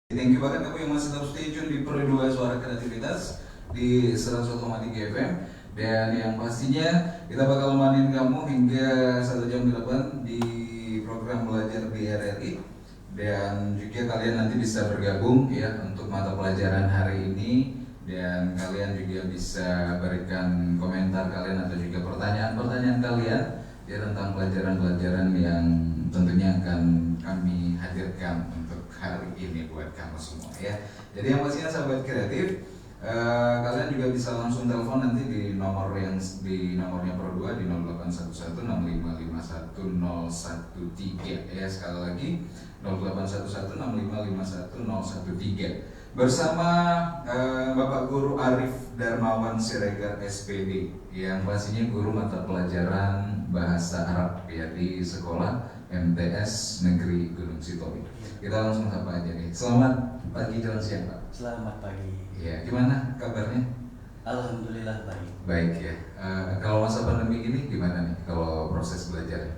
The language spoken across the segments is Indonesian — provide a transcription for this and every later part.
Thank you banget kamu yang masih terus stay tune di Pro 2 Suara Kreativitas di 101,3 FM. Dan yang pastinya kita bakal mainin kamu hingga 1 jam 8 di program belajar di RRI. Dan juga kalian nanti bisa bergabung ya untuk mata pelajaran hari ini. Dan kalian juga bisa berikan komentar kalian atau juga pertanyaan-pertanyaan kalian ya tentang pelajaran-pelajaran yang tentunya akan kami hadirkan untuk hari ini buat kamu semua ya. Jadi yang pastinya sahabat kreatif, kalian juga bisa langsung telepon nanti di nomor yang di nomornya Pro 2 di 081165510113 ya. Sekali lagi 081165510113 bersama Bapak Guru Arif Darmawan Siregar SPD yang pastinya guru mata pelajaran bahasa Arab ya di sekolah MTS Negeri Gunung Sitoli. Kita langsung sapa aja nih. Selamat pagi jalan siang Pak. Selamat pagi. Ya, gimana kabarnya? Alhamdulillah baik. Baik ya. Kalau masa pandemi ini gimana nih kalau proses belajarnya?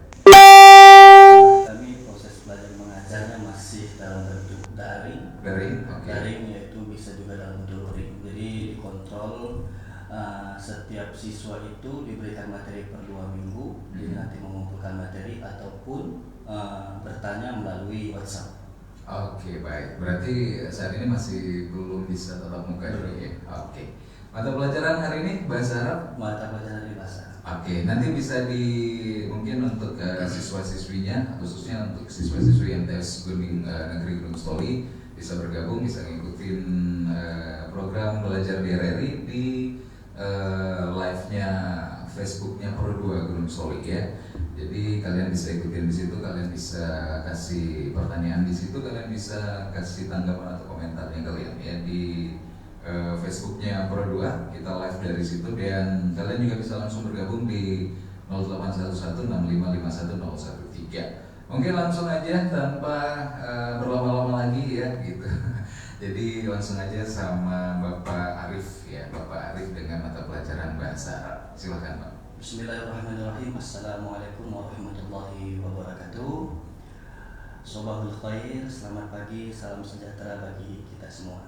Kami proses belajar mengajarnya masih dalam bentuk daring. Okay. Daring yaitu bisa juga dalam bentuk luring. Jadi dikontrol setiap siswa itu diberikan materi per 2 minggu. Jadi nanti mengumpulkan materi ataupun bertanya melalui WhatsApp. Oke, baik. Berarti saat ini masih belum bisa tatap muka dulu ya? Oke. Mata pelajaran hari ini bahasa Arab? Mata pelajaran di bahasa Arab. Oke, nanti bisa mungkin untuk siswa-siswinya, khususnya untuk siswa-siswi MTS Negeri Gunung Sitoli bisa bergabung, bisa ngikutin program belajar di RRI di live-nya Facebooknya Pro 2 Gunung Sitoli ya. Jadi kalian bisa ikutin di situ, kalian bisa kasih pertanyaan di situ, kalian bisa kasih tanggapan atau komentarnya kalian ya di Facebooknya Pro 2, kita live dari situ. Dan kalian juga bisa langsung bergabung di 081165510113. Mungkin langsung aja tanpa berlama-lama lagi ya gitu. Jadi langsung aja sama Bapak Arif ya, Bapak Arif dengan mata pelajaran bahasa Arab. Silakan Pak. Bismillahirrahmanirrahim. Assalamualaikum warahmatullahi wabarakatuh. Sobahul khair, selamat pagi, salam sejahtera bagi kita semua.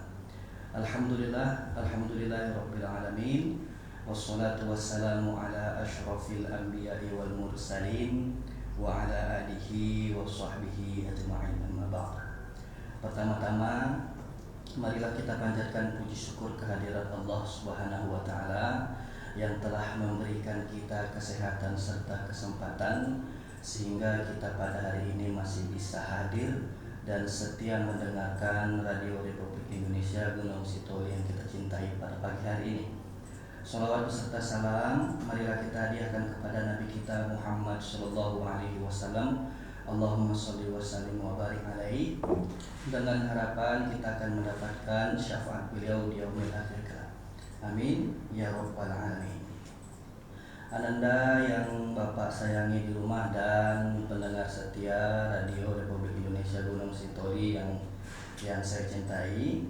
Alhamdulillahirabbil alamin. Wassalatu wassalamu ala asyrafil anbiya'i wal mursalin wa ala alihi wa sahbihi ajma'in, amma ba'd. Pertama-tama marilah kita panjatkan puji syukur kehadirat Allah Subhanahu wa taala yang telah memberikan kita kesehatan serta kesempatan sehingga kita pada hari ini masih bisa hadir dan setia mendengarkan Radio Republik Indonesia Gunung Sitoli yang kita cintai pada pagi hari ini. Shalawat beserta salam marilah kita hadiahkan kepada Nabi kita Muhammad sallallahu alaihi wasallam. Allahumma sholli wa sallim wa barik alaihi, dengan harapan kita akan mendapatkan syafaat beliau di yaumil akhir. Amin ya rabbal alamin. Ananda yang Bapak sayangi di rumah dan pendengar setia Radio Republik Indonesia Gunung Sitoli yang saya cintai,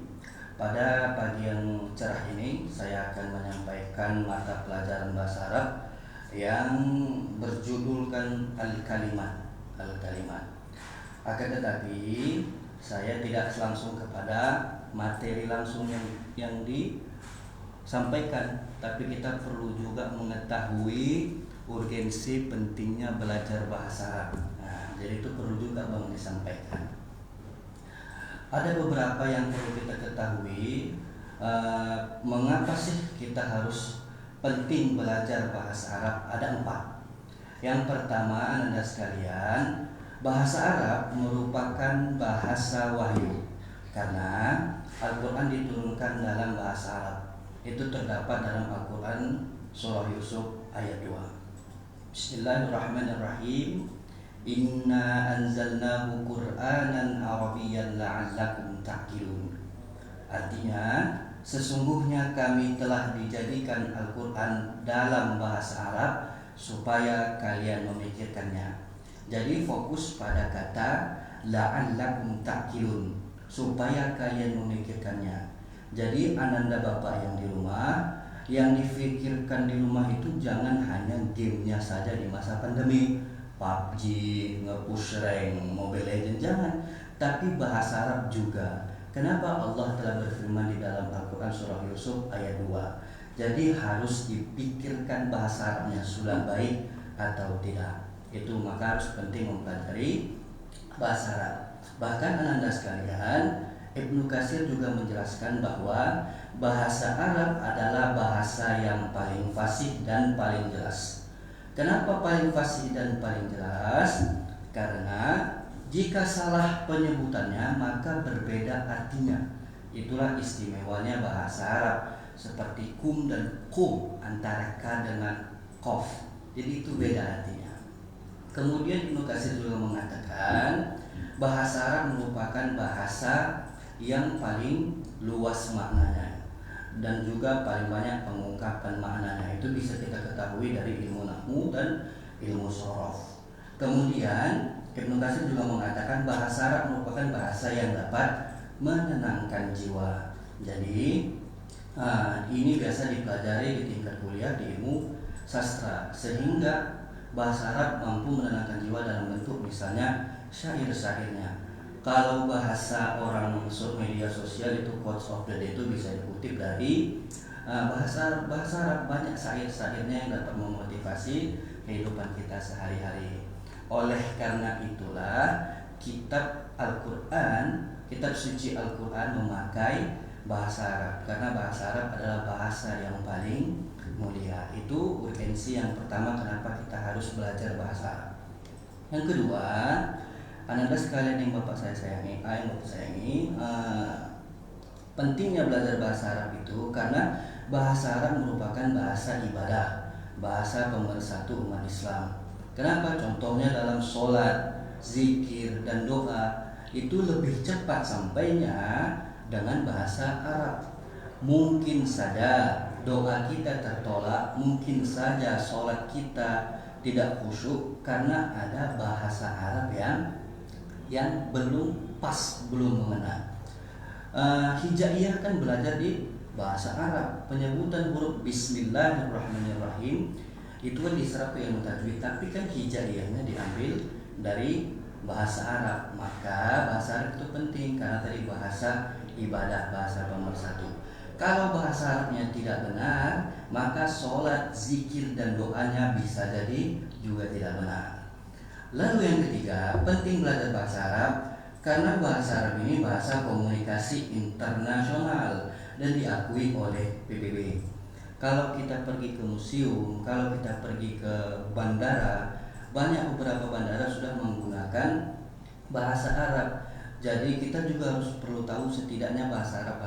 pada pagi yang cerah ini saya akan menyampaikan mata pelajaran bahasa Arab yang berjudulkan Al-Kalimat. Akan tetapi saya tidak langsung kepada materi langsung yang disampaikan, tapi kita perlu juga mengetahui urgensi pentingnya belajar bahasa Arab. Nah, jadi itu perlu juga Bang disampaikan. Ada beberapa yang perlu kita ketahui. Mengapa sih kita harus penting belajar bahasa Arab? Ada 4. Yang pertama, Anda sekalian, bahasa Arab merupakan bahasa wahyu karena Al-Quran diturunkan dalam bahasa Arab. Itu terdapat dalam Al-Quran Surah Yusuf ayat 2. Bismillahirrahmanirrahim. Inna anzalnahu Qur'anan Arabiyyan la'allakum ta'qilun. Artinya, sesungguhnya kami telah dijadikan Al-Quran dalam bahasa Arab supaya kalian memikirkannya. Jadi fokus pada kata la'allakum ta'qilun, supaya kalian memikirkannya. Jadi ananda bapak yang di rumah, yang difikirkan di rumah itu jangan hanya gamenya saja di masa pandemi, PUBG, nge-push rank, Mobile Legends, jangan. Tapi bahasa Arab juga. Kenapa Allah telah berfirman di dalam Al-Quran surah Yusuf ayat 2? Jadi harus dipikirkan bahasa Arabnya sudah baik atau tidak. Itu maka harus penting mempelajari bahasa Arab. Bahkan ananda sekalian, Ibnu Katsir juga menjelaskan bahwa bahasa Arab adalah bahasa yang paling fasih dan paling jelas. Kenapa paling fasih dan paling jelas? Karena jika salah penyebutannya maka berbeda artinya. Itulah istimewanya bahasa Arab, seperti kum dan kum, antara ka dengan kof. Jadi itu beda artinya. Kemudian Ibnu Katsir juga mengatakan bahasa Arab merupakan bahasa yang paling luas maknanya dan juga paling banyak pengungkapan maknanya. Itu bisa kita ketahui dari ilmu nahwu dan ilmu shorof. Kemudian Ibnu Katsir juga mengatakan bahasa Arab merupakan bahasa yang dapat menenangkan jiwa. Jadi ini biasa dipelajari di tingkat kuliah di ilmu sastra, sehingga bahasa Arab mampu menenangkan jiwa dalam bentuk misalnya syair-syairnya. Kalau bahasa orang masuk media sosial itu quotes of the day itu bisa dikutip dari bahasa Arab. Banyak syair-syairnya yang dapat memotivasi kehidupan kita sehari-hari. Oleh karena itulah kitab Al-Quran, kitab suci Al-Quran memakai bahasa Arab, karena bahasa Arab adalah bahasa yang paling mulia. Itu urgensi yang pertama kenapa kita harus belajar bahasa Arab. Yang kedua, ananda sekalian yang Bapak saya sayangi, pentingnya belajar bahasa Arab itu karena bahasa Arab merupakan bahasa ibadah, bahasa pemersatu umat Islam. Kenapa? Contohnya dalam sholat, zikir, dan doa itu lebih cepat sampainya dengan bahasa Arab. Mungkin saja doa kita tertolak, mungkin saja sholat kita tidak khusyuk karena ada bahasa Arab yang belum pas, belum mengena. Hijaiyah kan belajar di bahasa Arab. Penyebutan huruf Bismillahirrahmanirrahim itu kan diserap ke ilmu tajwid, tapi kan hijaiyahnya diambil dari bahasa Arab. Maka bahasa Arab itu penting karena tadi bahasa ibadah, bahasa pemersatu. Kalau bahasa Arabnya tidak benar, maka sholat, zikir, dan doanya bisa jadi juga tidak benar. Lalu yang ketiga, penting belajar bahasa Arab karena bahasa Arab ini bahasa komunikasi internasional dan diakui oleh PBB. Kalau kita pergi ke museum, kalau kita pergi ke bandara, banyak beberapa bandara sudah menggunakan bahasa Arab. Jadi kita juga harus perlu tahu setidaknya bahasa Arab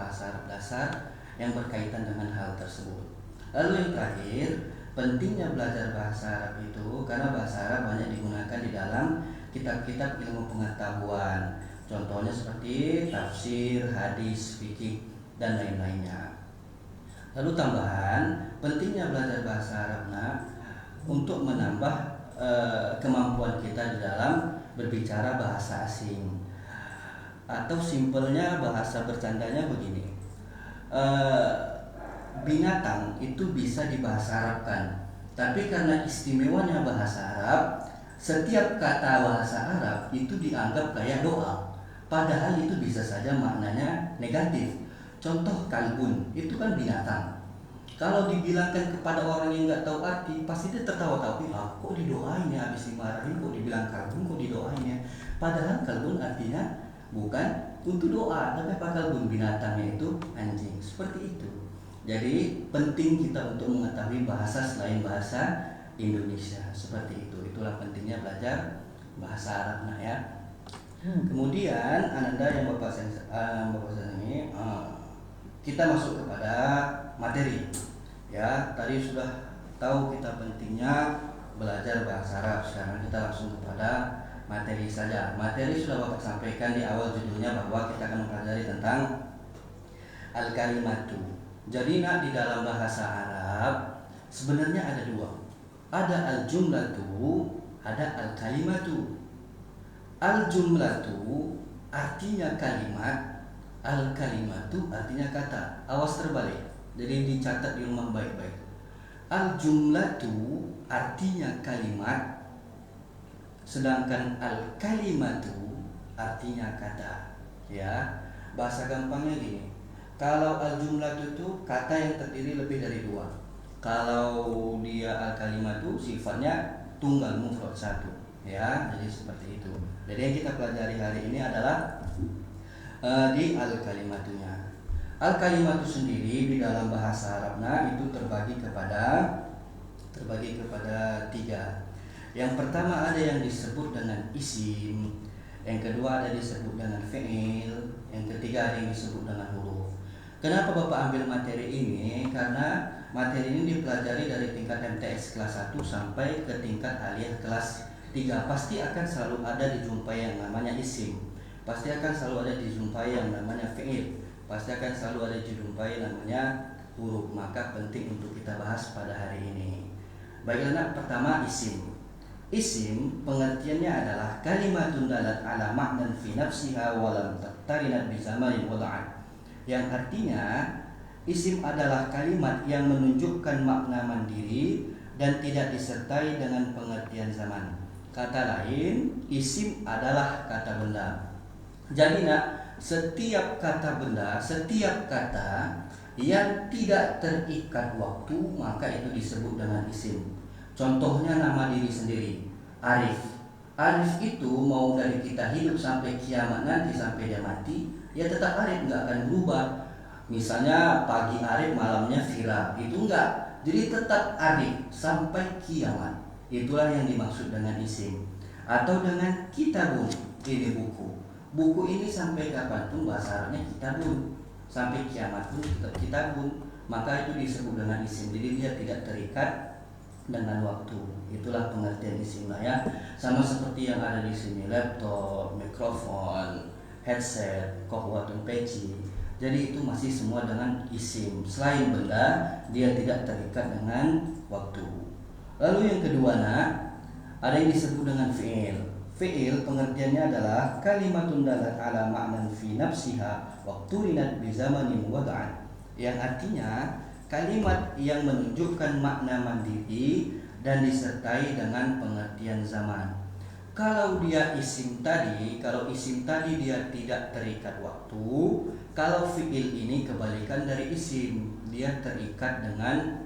dasar yang berkaitan dengan hal tersebut. Lalu yang terakhir, pentingnya belajar bahasa Arab itu karena bahasa Arab banyak digunakan di dalam kitab-kitab ilmu pengetahuan. Contohnya seperti tafsir, hadis, fikih, dan lain-lainnya. Lalu tambahan, pentingnya belajar bahasa Arab untuk menambah kemampuan kita di dalam berbicara bahasa asing. Atau simpelnya bahasa bercandanya begini, binatang itu bisa dibahasa Arabkan, tapi karena istimewanya bahasa Arab, setiap kata bahasa Arab itu dianggap kayak doa, padahal itu bisa saja maknanya negatif. Contoh kalbun, itu kan binatang. Kalau dibilangkan kepada orang yang nggak tahu arti, pasti dia tertawa-tawa, kok didoain ya, habis dimarahin kok dibilang kalbun, kok didoain ya. Padahal kalbun artinya bukan untuk doa, tapi apa kalbun, binatangnya itu anjing. Seperti itu. Jadi penting kita untuk mengetahui bahasa selain bahasa Indonesia. Seperti itu. Itulah pentingnya belajar bahasa Arab ya. Kemudian ananda yang Bapak ini kita masuk kepada materi. Ya, tadi sudah tahu kita pentingnya belajar bahasa Arab. Sekarang kita langsung kepada materi saja. Materi sudah Bapak sampaikan di awal judulnya bahwa kita akan mempelajari tentang al-kalimatu. Jadi di dalam bahasa Arab sebenarnya ada dua. Ada al-jumlatu, ada al-kalimatu. Al-jumlatu artinya kalimat, al-kalimatu artinya kata. Awas terbalik. Jadi dicatat di rumah baik-baik. Al-jumlatu artinya kalimat, sedangkan al-kalimatu artinya kata. Ya. Bahasa gampangnya gini, kalau al-jumlah itu kata yang terdiri lebih dari dua. Kalau dia al-kalimah itu sifatnya tunggal mufrad satu, ya. Jadi seperti itu. Jadi yang kita pelajari hari ini adalah di al-kalimatunya. Al-kalimatu sendiri di dalam bahasa Arabnya itu terbagi kepada tiga. Yang pertama ada yang disebut dengan isim, yang kedua ada disebut dengan fi'il, yang ketiga ada yang disebut dengan huruf. Kenapa Bapak ambil materi ini? Karena materi ini dipelajari dari tingkat MTS kelas 1 sampai ke tingkat aliyah kelas 3. Pasti akan selalu ada dijumpai yang namanya isim, pasti akan selalu ada dijumpai yang namanya fi'il, pasti akan selalu ada dijumpai namanya huruf. Maka penting untuk kita bahas pada hari ini. Baiklah, pertama isim. Isim pengertiannya adalah kalimatun dalat ala ma'nan fi nafsiha wa lam tattarinat bi zamanin wada'an. Yang artinya isim adalah kalimat yang menunjukkan makna mandiri dan tidak disertai dengan pengertian zaman. Kata lain, isim adalah kata benda. Jadi setiap kata benda, setiap kata yang tidak terikat waktu, maka itu disebut dengan isim. Contohnya nama diri sendiri, Arif. Arif itu mau dari kita hidup sampai kiamat nanti, sampai dia mati, ya tetap Arif, nggak akan berubah. Misalnya pagi Arif, malamnya Fira, itu enggak. Jadi tetap Arif sampai kiamat. Itulah yang dimaksud dengan isim. Atau dengan kitabun, ini buku. Buku ini sampai kapanpun bahasa Arabnya kitabun, sampai kiamat pun tetap kitabun. Maka itu disebut dengan isim. Jadi dia tidak terikat dengan waktu. Itulah pengertian isim ya. Sama seperti yang ada di sini, laptop, mikrofon, headset, kohwatun peci. Jadi itu masih semua dengan isim. Selain benda, dia tidak terikat dengan waktu. Lalu yang kedua ada yang disebut dengan fi'il. Fi'il pengertiannya adalah kalimatun dalat ala ma'nan fi nafsiha wa turinat bi zamanin wada'an. Yang artinya kalimat yang menunjukkan makna mandiri dan disertai dengan pengertian zaman. Kalau isim tadi dia tidak terikat waktu. Kalau fi'il ini kebalikan dari isim, dia terikat dengan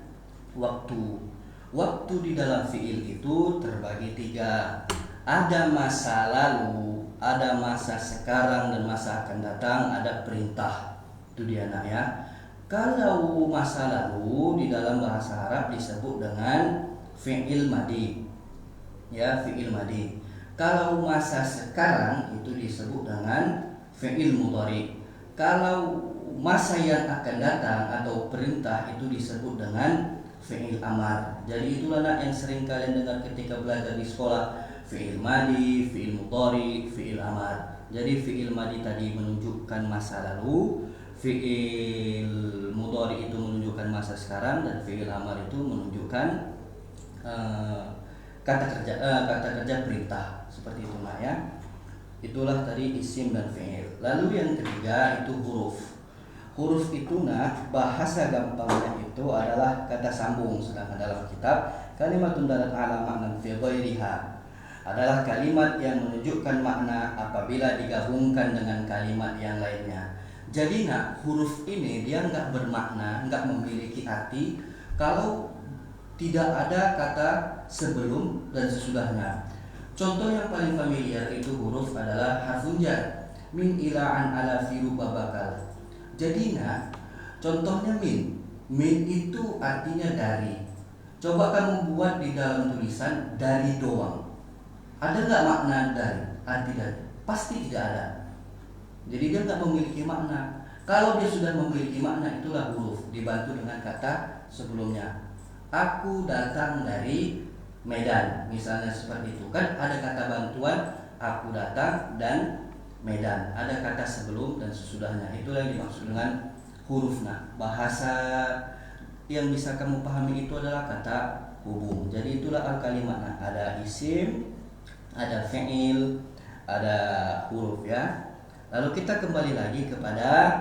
waktu. Waktu di dalam fi'il itu terbagi tiga. Ada masa lalu, ada masa sekarang dan masa akan datang, ada perintah. Itu dia ya. Kalau masa lalu di dalam bahasa Arab disebut dengan fi'il madi. Ya, fi'il madi. Kalau masa sekarang itu disebut dengan fi'il mudhari. Kalau masa yang akan datang atau perintah itu disebut dengan fi'il amar. Jadi itulah yang sering kalian dengar ketika belajar di sekolah, fi'il madi, fi'il mudhari, fi'il amar. Jadi fi'il madi tadi menunjukkan masa lalu, fi'il mudhari itu menunjukkan masa sekarang, dan fi'il amar itu menunjukkan kata kerja perintah. Seperti itu ya. Itulah tadi isim dan fi'il. Lalu yang ketiga itu huruf. Huruf itu bahasa gampangnya itu adalah kata sambung. Sedangkan dalam kitab kalimatun dalat ala ma'nan fi ghairiha adalah kalimat yang menunjukkan makna apabila digabungkan dengan kalimat yang lainnya. Jadi huruf ini dia nggak bermakna, nggak memiliki arti kalau tidak ada kata sebelum dan sesudahnya. Contoh yang paling familiar itu huruf adalah harfun jar, min ila'an ala firu babakal. Jadi contohnya min. Min itu artinya dari. Coba kamu buat di dalam tulisan dari doang. Ada nggak makna dari? Arti dari? Pasti tidak ada. Jadi dia nggak memiliki makna. Kalau dia sudah memiliki makna, itulah huruf dibantu dengan kata sebelumnya. Aku datang dari Medan, misalnya seperti itu. Kan ada kata bantuan, aku datang dan Medan. Ada kata sebelum dan sesudahnya. Itulah yang dimaksud dengan huruf. Bahasa yang bisa kamu pahami itu adalah kata hubung. Jadi itulah al-kalimat. Ada isim, ada fi'il, ada huruf ya. Lalu kita kembali lagi kepada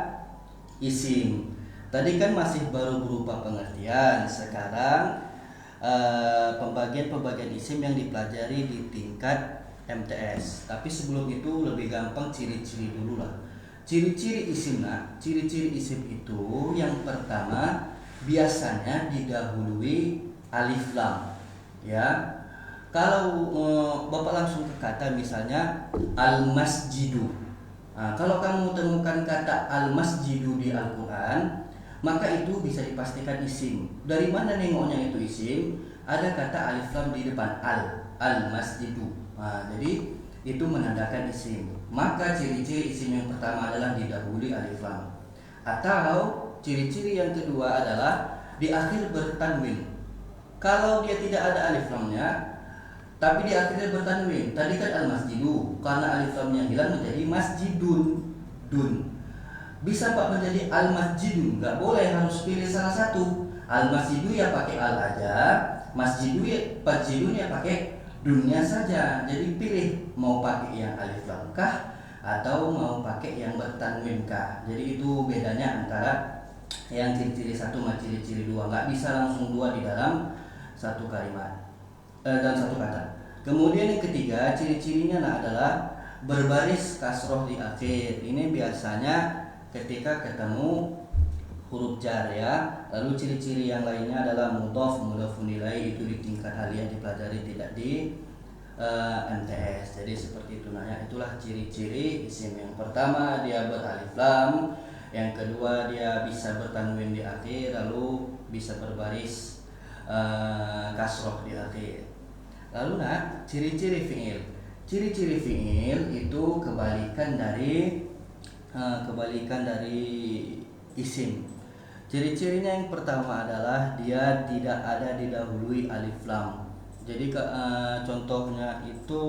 isim. Tadi kan masih baru berupa pengertian. Sekarang pembagian isim yang dipelajari di tingkat MTS. Tapi sebelum itu lebih gampang ciri-ciri dulu lah. ciri-ciri isim. Nah, ciri-ciri isim itu yang pertama biasanya didahului alif lam. Ya, kalau Bapak langsung ke kata misalnya al-masjidu. Nah, kalau kamu temukan kata al-masjidu di Al-Quran, maka itu bisa dipastikan isim. Dari mana nengoknya itu isim? Ada kata alif lam di depan al-masjidu. Nah, jadi itu menandakan isim. Maka ciri-ciri isim yang pertama adalah didahului alif lam. Atau ciri-ciri yang kedua adalah di akhir bertanwin. Kalau dia tidak ada alif lamnya, tapi di akhirnya bertanwin. Tadi kan al-masjidu, karena alif lamnya hilang menjadi masjidun. Bisa Pak menjadi al-masjidu, nggak boleh, harus pilih salah satu. Al-masjidu ya pakai al aja, masjidun ya pakai dunnya saja. Jadi pilih mau pakai yang alif lam kah atau mau pakai yang bertanwin kah. Jadi itu bedanya antara yang ciri-ciri satu sama ciri-ciri dua. Nggak bisa langsung dua di dalam satu kalimat, dalam satu kata. Kemudian yang ketiga, ciri-cirinya adalah berbaris kasroh di akhir. Ini biasanya ketika ketemu huruf jar ya. Lalu ciri-ciri yang lainnya adalah mudhof, mudhofun ilaih, itu di tingkat aliyah dipelajari, tidak di MTS. Jadi seperti itu. Nah, itulah ciri-ciri isim. Yang pertama dia beralif lam, yang kedua dia bisa bertanwin di akhir, lalu bisa berbaris kasroh di akhir. Lalu ciri-ciri fi'il. Ciri-ciri fi'il itu kebalikan dari isim. Ciri-cirinya yang pertama adalah dia tidak ada didahului alif lam. Jadi contohnya itu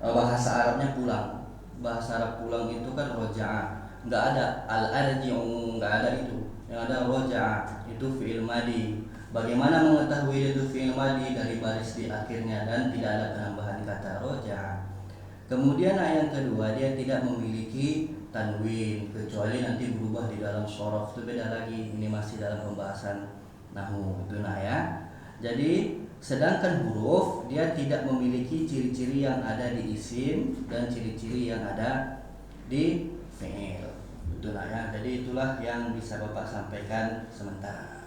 bahasa Arabnya pulang. Bahasa Arab pulang itu kan roja'a, nggak ada al-arji'u, nggak ada itu. Yang ada roja'a, itu fi'il madi. Bagaimana mengetahui itu fi'il madi? Dari baris di akhirnya dan tidak ada penambahan kata roja'a. Kemudian yang kedua, dia tidak memiliki tanwin kecuali nanti berubah di dalam shorof, itu beda lagi. Ini masih dalam pembahasan nahwu itu ya. Jadi sedangkan huruf dia tidak memiliki ciri-ciri yang ada di isim dan ciri-ciri yang ada di fi'il. Itu ya. Jadi itulah yang bisa Bapak sampaikan sementara.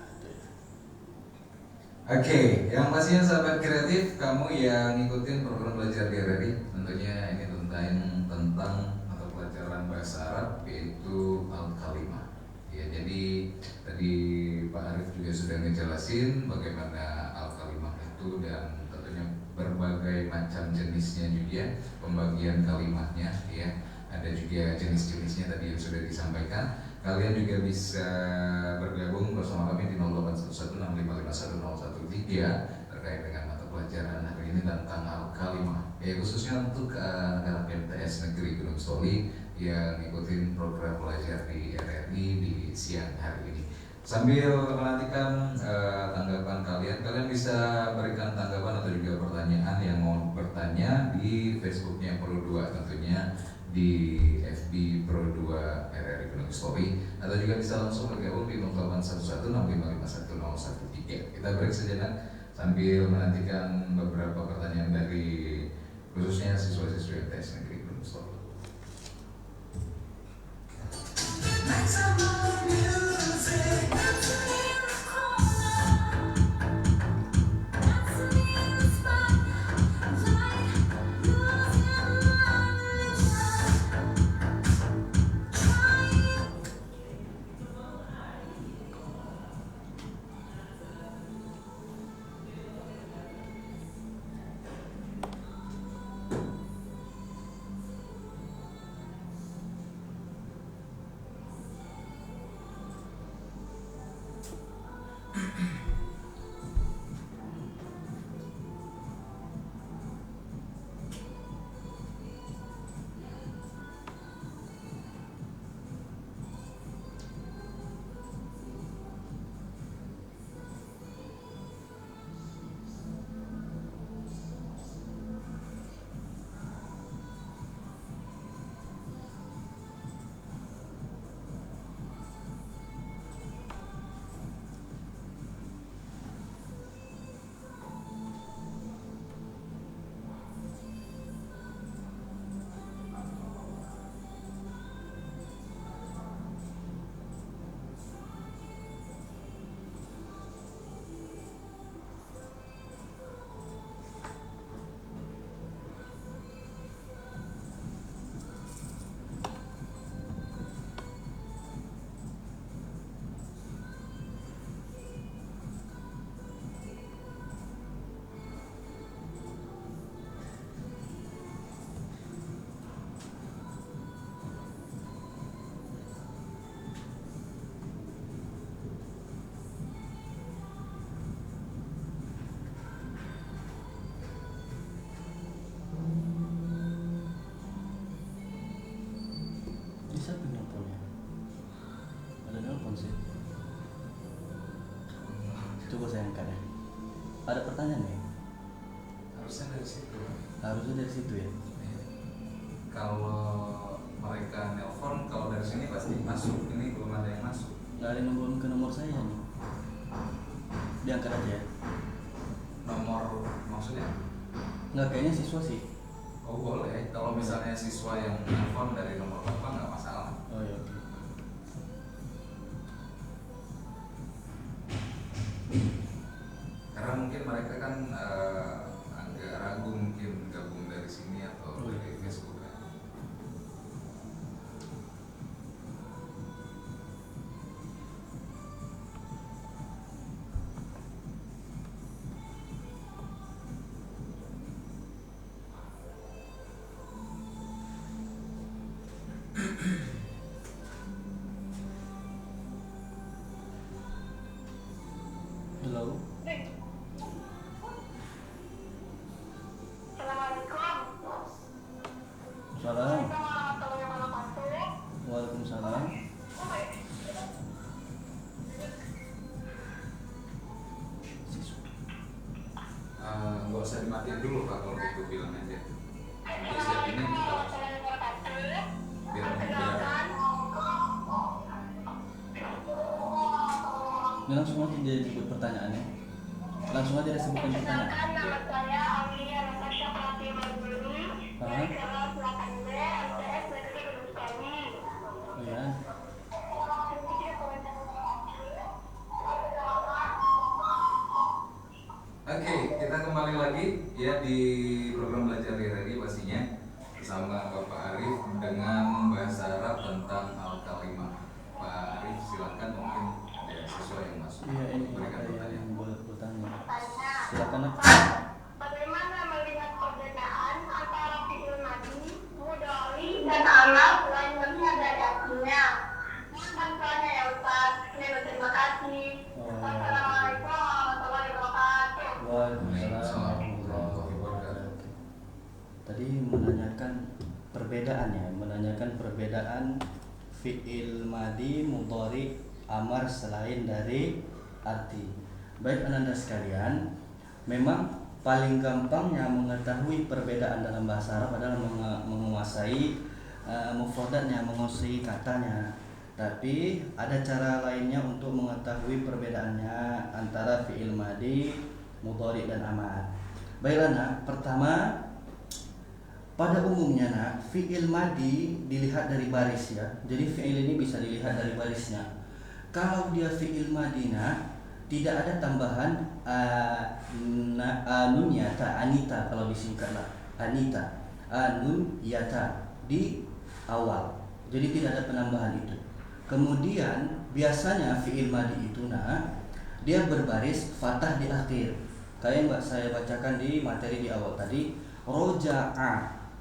Oke, yang pastinya sahabat kreatif, kamu yang ngikutin program belajar di RRI, tentunya ini tentang mata pelajaran bahasa Arab, yaitu al-kalimah. Ya, jadi tadi Pak Arif juga sudah ngejelasin bagaimana al-kalimah itu dan tentunya berbagai macam jenisnya juga, pembagian kalimatnya ya. Ada juga jenis-jenisnya tadi yang sudah disampaikan. Kalian juga bisa bergabung bersama kami di 081165510113 terkait dengan mata pelajaran hari ini tentang al-kalimah. Ya, khususnya untuk anak-anak MTS Negeri Gunung Soli yang ngikutin program belajar di RRI di siang hari ini. Sambil menantikan tanggapan kalian bisa berikan tanggapan atau juga pertanyaan yang mau bertanya di Facebooknya Pro2, tentunya di FB Pro2 RRI Gunung Soli, atau juga bisa langsung bergabung di 081165510113. Kita break sejenak sambil menantikan beberapa pertanyaan dari khususnya siswa-siswi MTS Negeri Gunung Soli. telepon sih. Coba saya angkat ya. Ada pertanyaan nih? Harusnya dari situ. Harusnya dari situ ya. Kalau mereka nelpon, kalau dari sini pasti masuk. Ini belum ada yang masuk. Nggak ada yang nelfon ke nomor saya nih. Diangkat aja ya. Nomor maksudnya? Nggak, kayaknya siswa sih. Oh boleh. Kalau misalnya siswa yang nelpon dari nomor bapak nggak masalah. Oh iya, oke. Karena mungkin mereka kan agak ragu mungkin gabung dari sini atau dari Facebook kan. Halo. Salam. Waalaikumsalam. Nggak usah dimatiin dulu pak, kalau gitu bilang aja. Nanti saya ini kita biar Ini langsung aja dia sebut pertanyaannya. Langsung aja dia sebutkan pertanyaan. Nama saya Aulia Natasha Fatima Dulu dari kelas 8B MTS Negeri Gunung Semi. Oh ya. Oke, kita kembali lagi ya di program belajar lagi pastinya bersama Bapak Arif dengan bahasa Arab tentang al-kalimah. Pak Arif silakan, mungkin ada siswa yang masuk. Iya, ini Berikan ada pertanyaan. yang boleh bertanya. Silakan. Bagaimana melihat perbedaan antara fi'il madhi, mudhari, dan amal selain melihat dari artinya? Mohon bantuannya ya Ustaz. Terima kasih. Assalamualaikum warahmatullahi wabarakatuh. Waalaikumsalam warahmatullahi wabarakatuh. Tadi menanyakan perbedaan fi'il madhi, mudhari, amar selain dari arti. Baik ananda sekalian, memang paling gampangnya mengetahui perbedaan dalam bahasa Arab adalah menguasai mufradatnya, menguasai katanya. Tapi ada cara lainnya untuk mengetahui perbedaannya antara fi'il madhi, mudhari dan amar. Baiklah nak, pertama pada umumnya nak, fi'il madhi dilihat dari baris ya. Jadi fi'il ini bisa dilihat dari barisnya. Kalau dia fi'il madhi nak, tidak ada tambahan nun yata, anita kalau disingkatlah anita, nun yata di awal. Jadi tidak ada penambahan itu. Kemudian biasanya fi'il madhi itu dia berbaris fathah di akhir. Kayak yang saya bacakan di materi di awal tadi, roja'a,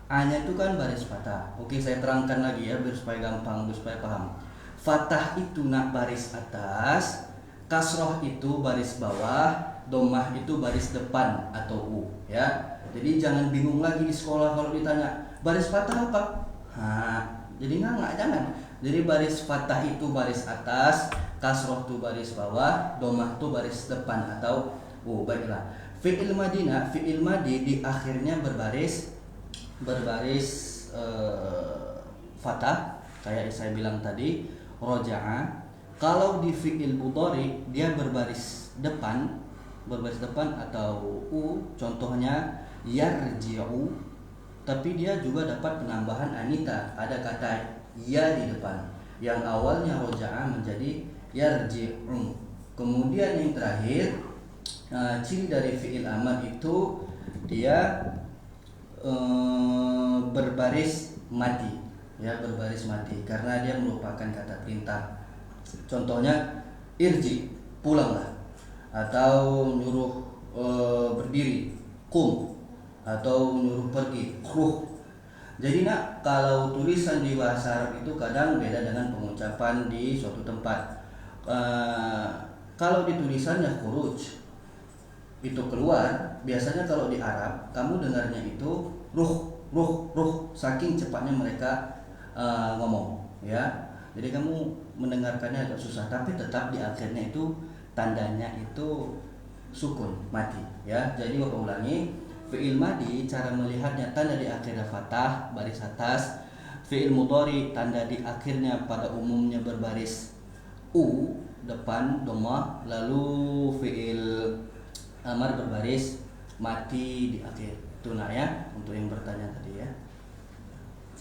a-nya itu kan baris fathah. Oke, saya terangkan lagi ya biar supaya gampang, biar supaya paham. Fathah itu baris atas, kasroh itu baris bawah, domah itu baris depan atau u ya. Jadi jangan bingung lagi di sekolah kalau ditanya baris fathah apa. Jadi nggak jangan. Jadi baris fathah itu baris atas, kasroh itu baris bawah, domah itu baris depan atau u. Baiklah. Fi'il madina, fi'il madi di akhirnya berbaris fathah kayak saya bilang tadi, roja'a. Kalau di fi'il mudhari dia berbaris depan atau u, contohnya yarji'u, tapi dia juga dapat penambahan anita, ada kata ya di depan. Yang awalnya roja'a menjadi yarji'u. Kemudian yang terakhir, ciri dari fi'il amar itu dia berbaris mati, ya, berbaris mati karena dia merupakan kata perintah. Contohnya irji, pulanglah, atau nyuruh berdiri, kum, atau nyuruh pergi, kruh. Jadi nak, kalau tulisan di bahasa Arab itu kadang beda dengan pengucapan di suatu tempat. Kalau di tulisannya khuruj, itu keluar. Biasanya kalau di Arab kamu dengarnya itu ruh, saking cepatnya mereka ngomong, ya. Jadi kamu mendengarkannya agak susah, tapi tetap di akhirnya itu tandanya itu sukun, mati ya. Jadi Bapak ulangi, fi'il madi cara melihatnya tanda di akhirnya fathah baris atas, fi'il mudhari tanda di akhirnya pada umumnya berbaris u depan dhammah, lalu fi'il amar berbaris mati di akhir. Itu nah ya untuk yang bertanya tadi ya.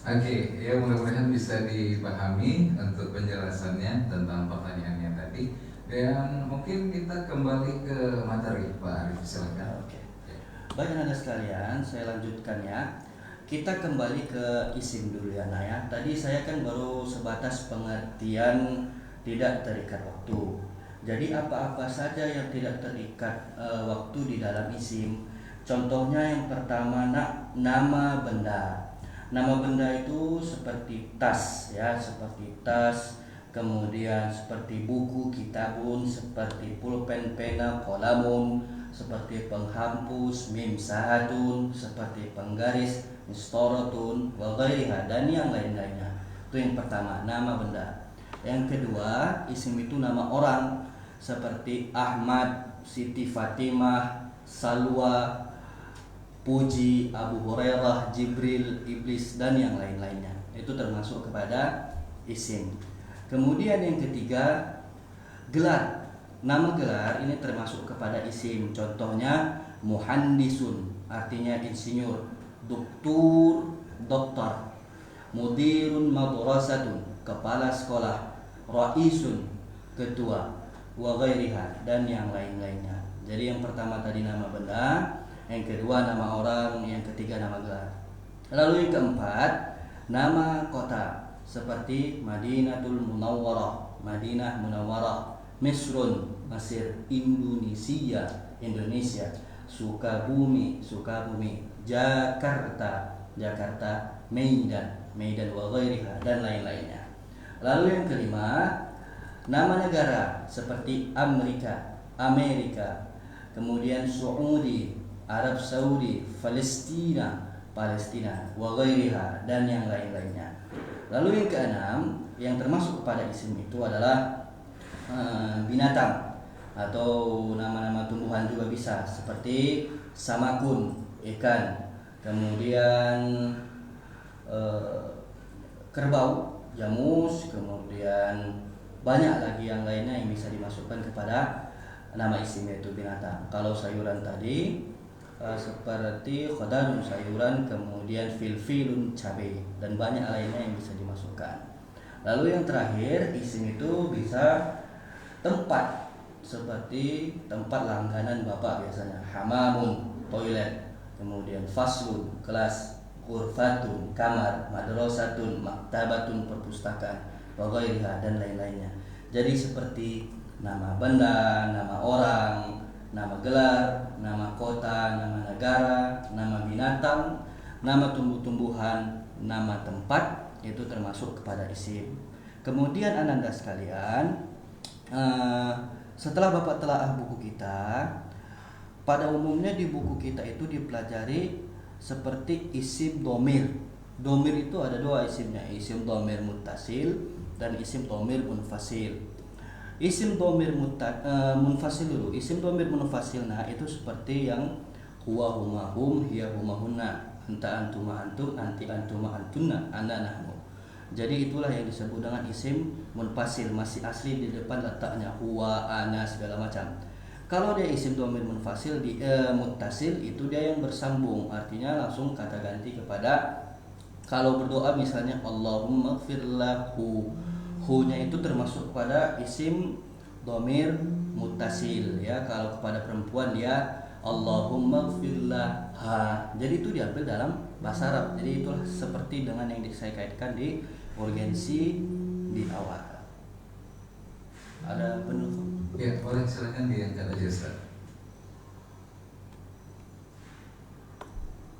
Oke, ya mudah-mudahan bisa dipahami untuk penjelasannya tentang pertanyaannya tadi. Dan mungkin kita kembali ke materi, Pak Arif, silakan. Oke. Baik anak sekalian, saya lanjutkan ya. Kita kembali ke isim dulu ya, nah ya. Tadi saya kan baru sebatas pengertian tidak terikat waktu. Jadi apa-apa saja yang tidak terikat waktu di dalam isim. Contohnya yang pertama nama benda. Nama benda itu seperti tas ya, seperti tas, kemudian seperti buku, kitabun, seperti pulpen, pena, kolamun, seperti penghapus, mimsahatun, seperti penggaris, mistoratun, wa ghairiha, dan yang lain-lainnya. Itu yang pertama, nama benda. Yang kedua, isim itu nama orang, seperti Ahmad, Siti Fatimah, Salwa, Puji, Abu Hurairah, Jibril, Iblis, dan yang lain-lainnya. Itu termasuk kepada isim. Kemudian yang ketiga, gelar. Nama gelar ini termasuk kepada isim. Contohnya muhandisun, artinya insinyur, doktor, mudirun madrasatun, kepala sekolah, raisun, ketua, wa ghairiha, dan yang lain-lainnya. Jadi yang pertama tadi nama benda, yang kedua nama orang, yang ketiga nama gelar. Lalu yang keempat, nama kota, seperti Madinatul Munawwarah, Madinah Munawwarah, Misrun, Mesir, Indonesia, Indonesia, Sukabumi, Sukabumi, Jakarta, Jakarta, Medan, Medan, wa ghairiha, dan lain-lainnya. Lalu yang kelima, nama negara, seperti Amerika, Amerika, kemudian Saudi, Arab Saudi, Palestina, Palestina, wa ghairiha, dan yang lain-lainnya. Lalu yang keenam, yang termasuk kepada isim itu adalah binatang atau nama-nama tumbuhan juga bisa, seperti samakun, ikan, kemudian kerbau, jamus, kemudian banyak lagi yang lainnya yang bisa dimasukkan kepada nama isim, yaitu binatang. Kalau sayuran tadi seperti khadarun, sayuran, kemudian filfilun, cabai, dan banyak lainnya yang bisa dimasukkan. Lalu yang terakhir, isim itu bisa tempat, seperti tempat langganan bapak biasanya, hamamun, toilet, kemudian faslun, kelas, ghurfatun, kamar, madrasatun, maktabatun, perpustakaan, wa ghairiha, dan lain-lainnya. Jadi seperti nama benda, nama orang, nama gelar, nama kota, nama negara, nama binatang, nama tumbuh-tumbuhan, nama tempat, itu termasuk kepada isim. Kemudian ananda sekalian, setelah Bapak telaah buku kita, pada umumnya di buku kita itu dipelajari seperti isim domir. Domir itu ada dua isimnya, isim domir muttasil dan isim domir munfasil. Isim domir munfasil dulu. Isim domir munfasil itu seperti yang huwa huma hum, hiya huma hunna, anta antuma antum, anti antuma antunna, ana nahnu. Jadi itulah yang disebut dengan isim munfasil, masih asli di depan letaknya huwa, ana, segala macam. Kalau dia isim domir munfasil di muttasil, itu dia yang bersambung, artinya langsung kata ganti kepada, kalau berdoa misalnya Allahumma gfir lahu, hu-nya itu termasuk pada isim domir muttasil ya. Kalau kepada perempuan dia Allahumma gfir laha. Jadi itu diambil dalam bahasa Arab. Jadi itulah seperti dengan yang saya kaitkan di urgensi di awal. Ada penutup? Ya, boleh, silakan diangkat aja, Ustaz.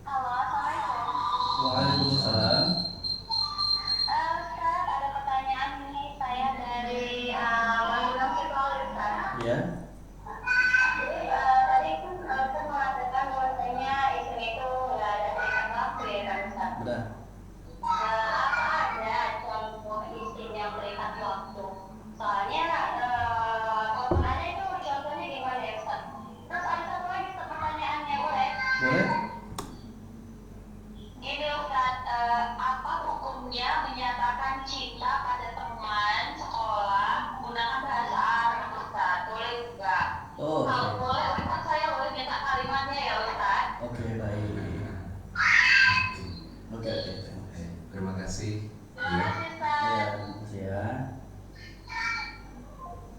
Halo, Assalamualaikum. Waalaikumsalam. Ustaz, ada pertanyaan ini saya dari Wanita Ustaz. Ya. Jadi tadi kan Ustaz mengatakan bahwasanya isim itu nggak ada terikat waktu ya kan Ustaz? Benar. Apa ada contoh isim yang terikat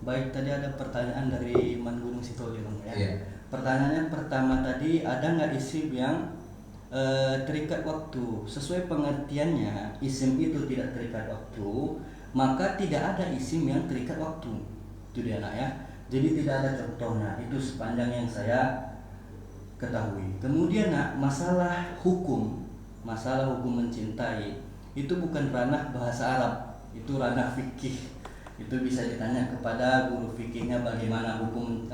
Baik, tadi ada pertanyaan dari Man Gunung Sitojo ya. Iya. Pertanyaannya pertama tadi, ada nggak isim yang terikat waktu? Sesuai pengertiannya, isim itu tidak terikat waktu, maka tidak ada isim yang terikat waktu. Itu dia nak ya. Jadi tidak ada contohnya. Itu sepanjang yang saya ketahui. Kemudian nak, masalah hukum mencintai itu bukan ranah bahasa Arab, itu ranah fikih. Itu bisa ditanya kepada guru fikihnya bagaimana hukum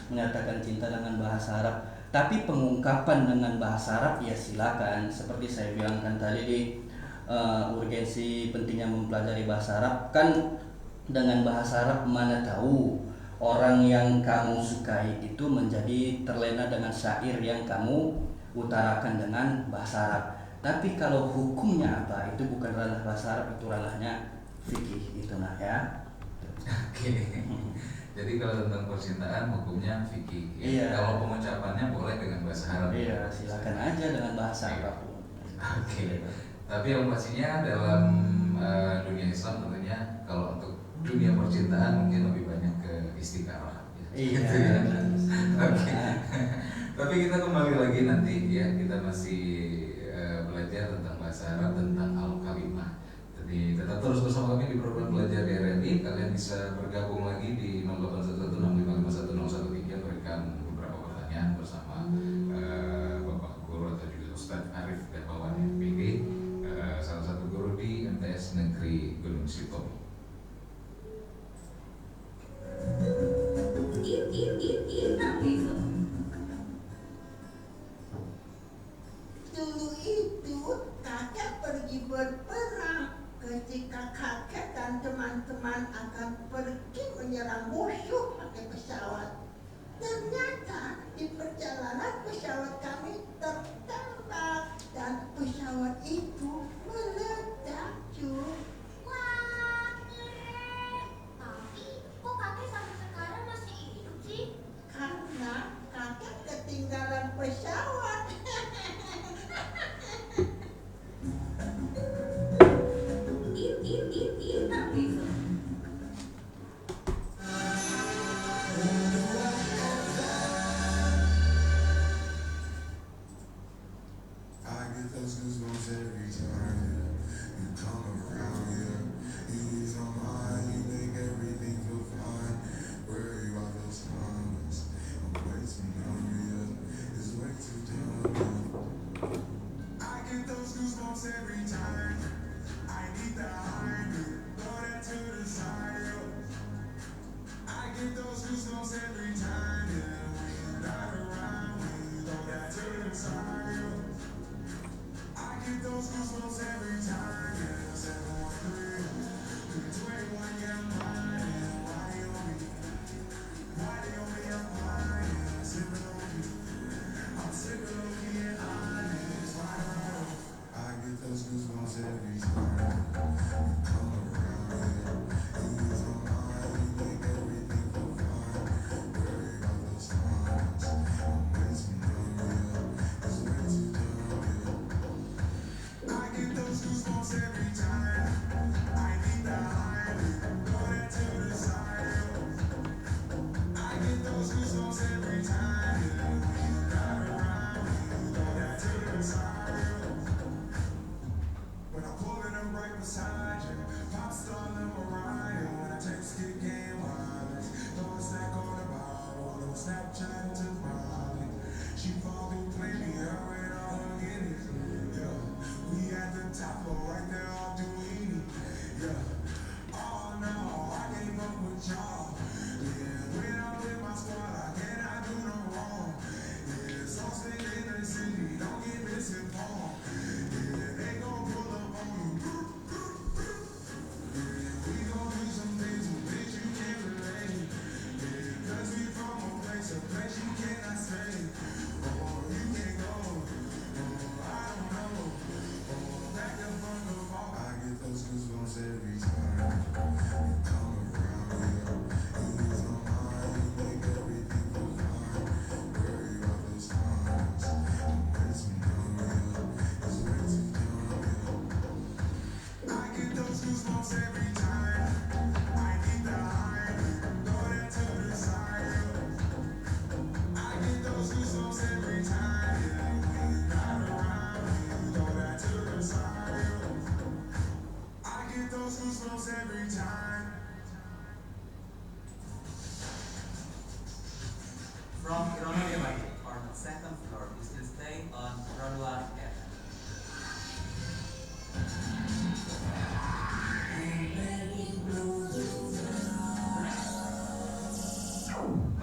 menyatakan cinta dengan bahasa Arab. Tapi pengungkapan dengan bahasa Arab ya silakan. Seperti saya bilangkan tadi di urgensi pentingnya mempelajari bahasa Arab, kan dengan bahasa Arab mana tahu orang yang kamu sukai itu menjadi terlena dengan syair yang kamu utarakan dengan bahasa Arab. Tapi kalau hukumnya apa, itu bukan ranah bahasa Arab, itu ranahnya fikih itu nah ya. Oke. Jadi kalau tentang percintaan hukumnya fikih. Ya. Iya. Kalau pengucapannya boleh dengan bahasa Arab. Iya, silakan aja dengan bahasa apapun. Oke. Tapi yang pastinya dalam dunia Islam tentunya kalau untuk dunia percintaan mungkin lebih banyak ke istiqamah. Iya. Gitu ya. Oke. Tapi kita kembali lagi nanti ya, kita masih belajar tentang bahasa Arab, tentang al-kalimah. Jadi tetap terus bersama kami di program Belajar di RRI. Kalian bisa bergabung lagi di 0811655113, berikan beberapa pertanyaan bersama Bapak Guru atau juga Ustadz Arif Darmawan MPD, salah satu guru di MTS Negeri Gunung Sitomi. Dulu itu kakek pergi berperang. Ketika kakek dan teman-teman akan pergi menyerang musuh pakai pesawat, ternyata di perjalanan pesawat kami tertembak dan pesawat itu meledak, cuy. Wah, keren. Tapi kok kakek sampai sekarang masih hidup sih? Karena kakek ketinggalan pesawat. I get those goosebumps every time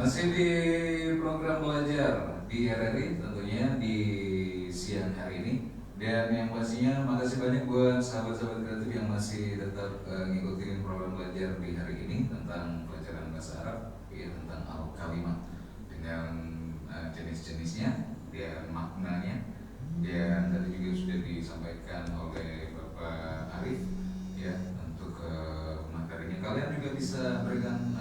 Masih di program belajar di RRI tentunya di siang hari ini. Dan yang pastinya makasih banyak buat sahabat-sahabat kreatif yang masih tetap ngikutin program belajar di hari ini tentang pelajaran bahasa Arab, ya, tentang al-kalimat dengan jenis-jenisnya dan maknanya. Dan tadi juga sudah disampaikan oleh Bapak Arif ya untuk materinya. Kalian juga bisa berikan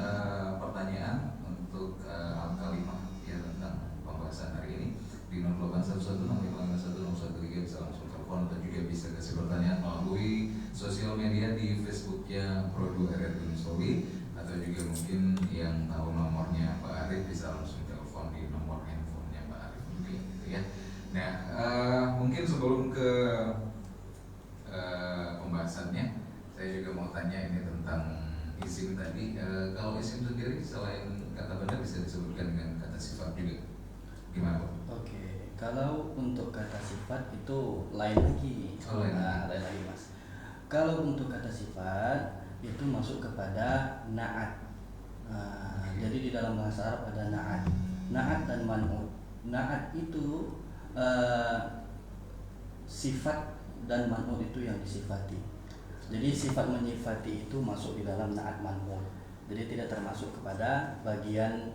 pertanyaan untuk al-kalimah ya tentang pembahasan hari ini di 0811655113 bisa langsung telepon atau juga bisa kasih pertanyaan melalui sosial media di Facebooknya Pro2 RRI Unisoli, atau juga mungkin yang tahu nomornya Pak Arif bisa langsung telepon di nomor handphonenya Pak Arif gitu ya. Nah, mungkin sebelum ke pembahasannya, saya juga mau tanya ini tentang isim tadi. Kalau isim sendiri selain kata benda bisa disebutkan dengan kata sifat juga, gimana Pak? Oke, kalau untuk kata sifat itu lain lagi. Oh, lain Lain lagi Mas. Kalau untuk kata sifat itu masuk kepada na'at. Jadi di dalam bahasa Arab ada na'at. Na'at dan man'ut. Na'at itu sifat dan man'ut itu yang disifati. Jadi sifat menyifati itu masuk di dalam na'at man'ut. Jadi tidak termasuk kepada bagian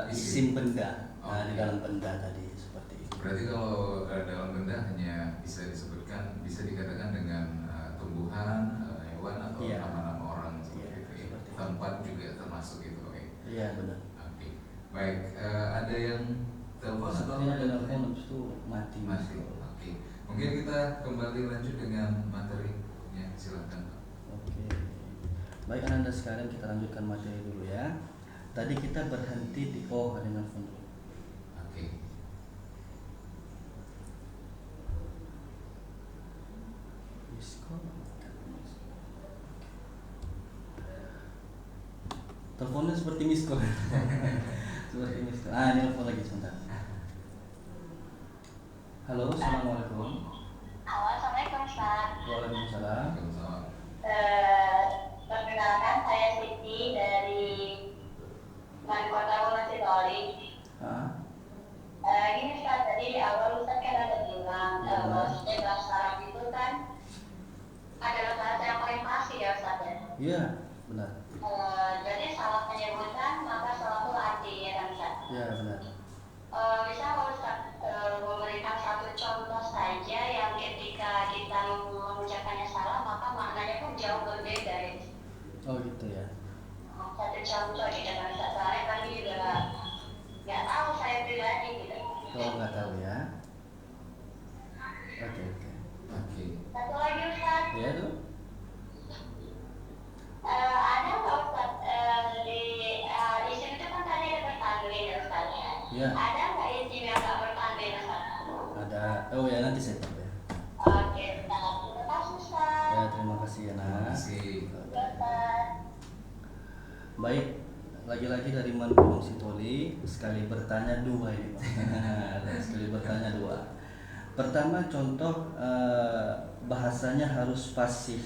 isim benda. Di dalam benda tadi seperti itu. Berarti kalau dalam benda hanya bisa disebutkan, bisa dikatakan dengan tumbuhan, hewan atau Iya. nama-nama orang seperti Iya, itu ya. seperti itu. Tempat juga termasuk itu, oke. Iya benar. Oke. Baik, ada yang telepon atau Sepertinya ada telepon habis itu mati. masih? Oke. Mungkin kita kembali lanjut dengan materinya, silakan Pak. Oke. Baik Anda sekalian, kita lanjutkan materi dulu ya. Tadi kita berhenti di ada telepon dulu. Oke. Miss call. Teleponnya seperti miss call. Seperti miss call. Ini telepon lagi sebentar. Halo, assalamualaikum. Halo, Assalamualaikum Ustaz. Waalaikumsalam. Waalaikumsalam. Perkenalkan saya Siti dari Wali Kota Wonosari. Gini Ustaz, tadi di awal Ustaz kan ada bilang bahwasanya bahasa Arab itu kan adalah bahasa yang paling pasti ya Ustaz ya. Iya, benar. Jadi salah penyebutan maka salah arti ya kan Ustaz. Iya, benar. Bisa kalau Ustaz memberikan satu contoh saja yang ketika kita mengucapkannya salah maka maknanya pun jauh berbeda ya. Oh gitu ya. Satu contoh gitu kan Ustaz, soalnya kami juga nggak tahu saya pribadi gitu. Oh nggak tahu ya. Oke. Oke. Satu lagi Ustaz, Ya tuh. ada nggak Ustaz di isim itu kan tadi ada bertanwin ya Ustaz ya. Ya. Ada nggak isim yang nggak bertanwin Ustaz? Ada. Oh ya nanti saya tahu ya. Oke, terima kasih Ustaz. Ya terima kasih ya Terima nak. kasih. Ya, Ustaz. Baik, lagi-lagi dari Gunung Sitoli, sekali bertanya dua ini Pak. Sekali bertanya dua. Pertama contoh bahasanya harus fasih.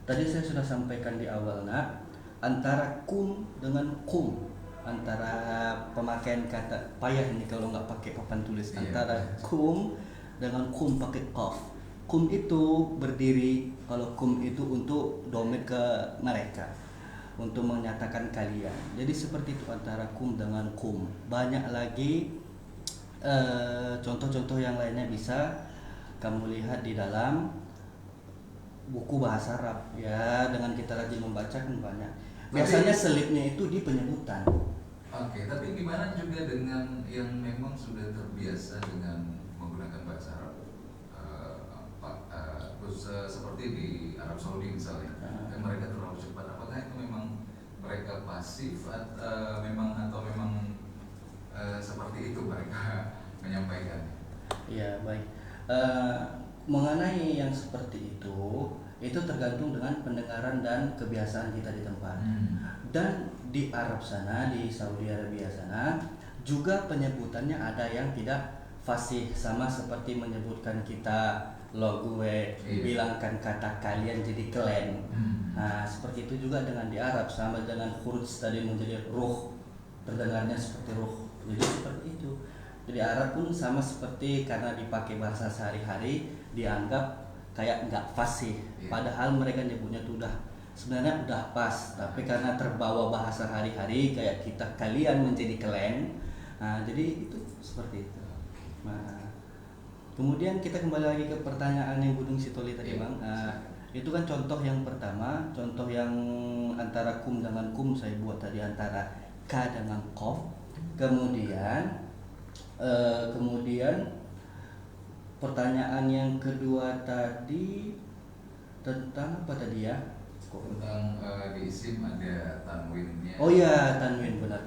Tadi saya sudah sampaikan di awal nak, antara kum dengan kum, antara pemakaian kata payah ini kalau nggak pakai papan tulis, Iya. antara kum dengan kum pakai qaf. Kum itu berdiri, kalau kum itu untuk domir ke mereka, untuk menyatakan kalian. Jadi seperti itu antara kum dengan kum. Banyak lagi contoh-contoh yang lainnya bisa kamu lihat di dalam buku bahasa Arab ya, dengan kita rajin membaca kan banyak. Biasanya selipnya itu di penyebutan. Oke, tapi gimana juga dengan yang memang sudah terbiasa dengan menggunakan bahasa Arab, seperti di Arab Saudi misalnya, yang mereka terlalu cepat. Apakah itu memang mereka pasif atau memang seperti itu mereka menyampaikan? Ya baik. Mengenai yang seperti itu tergantung dengan pendengaran dan kebiasaan kita di tempat. Dan di Arab sana, di Saudi Arabia sana juga penyebutannya ada yang tidak fasih, sama seperti menyebutkan kita lo gue, bilangkan kata kalian jadi kalian. Nah seperti itu juga dengan di Arab, sama dengan huruf tadi menjadi ruh terdengarnya seperti roh. Jadi seperti itu. Jadi Arab pun sama seperti karena dipakai bahasa sehari-hari dianggap kayak nggak fasih. Iya. Padahal mereka nyebutnya tuh sebenarnya udah pas, tapi karena terbawa bahasa hari-hari kayak kita kalian menjadi kalian. Nah, jadi itu seperti itu. Nah, kemudian kita kembali lagi ke pertanyaan yang Gunung Sitoli tadi, Iya. Bang. Itu kan contoh yang pertama, contoh yang antara kum dengan kum saya buat tadi antara ka dengan kof. Kemudian pertanyaan yang kedua tadi tentang apa tadi ya? Tentang di isim ada tanwinnya. Oh iya, tanwin benar.